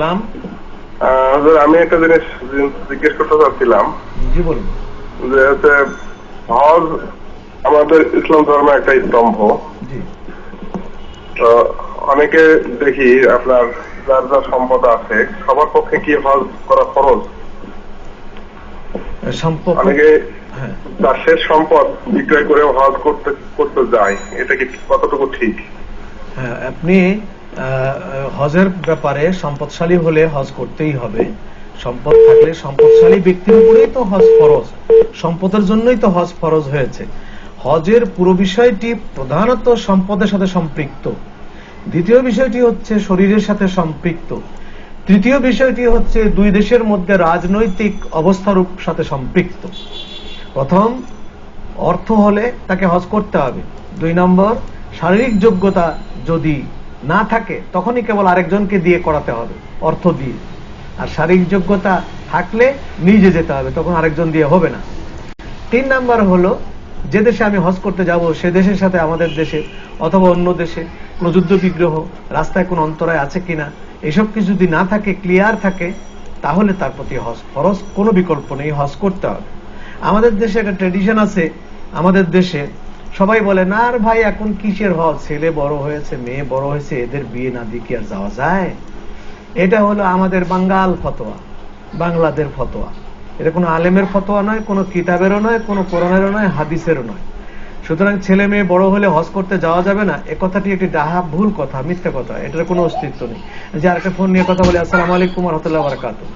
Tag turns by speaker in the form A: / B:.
A: সালাম।
B: আমি একটা জিনিস জিজ্ঞেস করতে চাচ্ছিলাম।
A: জি বলুন।
B: যে হচ্ছে হজ আমাদের ইসলাম ধর্মের একটা স্তম্ভ।
A: জি।
B: তো অনেকে দেখি আপনার যার যার সম্পদ আছে সবার পক্ষে কি হজ করা খরচ? অনেকে তার শেষ সম্পদ বিক্রয় করে হজ করতে যায়, এটা কি কতটুকু ঠিক?
A: হ্যাঁ, আপনি হজের ব্যাপারে সম্পদশালী হলে হজ করতেই হবে। সম্পদ থাকলে সম্পদশালী ব্যক্তির উপরেই তো হজ ফরজ, সম্পদের জন্যই তো হজ ফরজ হয়েছে। হজের পুরো বিষয়টি প্রধানত সম্পদের সাথে সম্পৃক্ত। দ্বিতীয় বিষয়টি হচ্ছে শরীরের সাথে সম্পৃক্ত। তৃতীয় বিষয়টি হচ্ছে দুই দেশের মধ্যে রাজনৈতিক অবস্থার সাথে সম্পৃক্ত। প্রথম, অর্থ হলে তাকে হজ করতে হবে। 2 নম্বর, শারীরিক যোগ্যতা যদি না থাকে তখনই কেবল আরেকজনকে দিয়ে করাতে হবে, অর্থ দিয়ে। আর শারীরিক যোগ্যতা থাকলে নিজে যেতে হবে, তখন আরেকজন দিয়ে হবে না। 3 নাম্বার হলো, যে দেশে আমি হজ করতে যাব সে দেশের সাথে আমাদের দেশে অথবা অন্য দেশে কোন যুদ্ধ বিগ্রহ, রাস্তায় কোন অন্তরায় আছে কিনা, এসব কিছু যদি না থাকে, ক্লিয়ার থাকে, তাহলে তার প্রতি হজ ফরজ, কোনো বিকল্প নেই, হজ করতে হবে। আমাদের দেশে একটা ট্রেডিশন আছে, আমাদের দেশে সবাই বলে না আর ভাই এখন কিসের হজ, ছেলে বড় হয়েছে, মেয়ে বড় হয়েছে, এদের বিয়ে না দিয়ে কি আর যাওয়া যায়। এটা হলো আমাদের বাঙ্গাল ফতোয়া, বাংলাদেশ ফতোয়া। এটা কোনো আলেমের ফতোয়া নয়, কোনো কিতাবেরও নয়, কোনো কোরআনেরও নয়, হাদিসেরও নয়। সুতরাং ছেলে মেয়ে বড় হলে হজ করতে যাওয়া যাবে না, এ কথাটি একটি ডাহা ভুল কথা, মিথ্যা কথা, এটার কোনো অস্তিত্ব নেই। যে আরেকটা ফোন নিয়ে কথা বলি। আসসালামু আলাইকুম ওয়া রাহমাতুল্লাহি ওয়া বারাকাতুহু।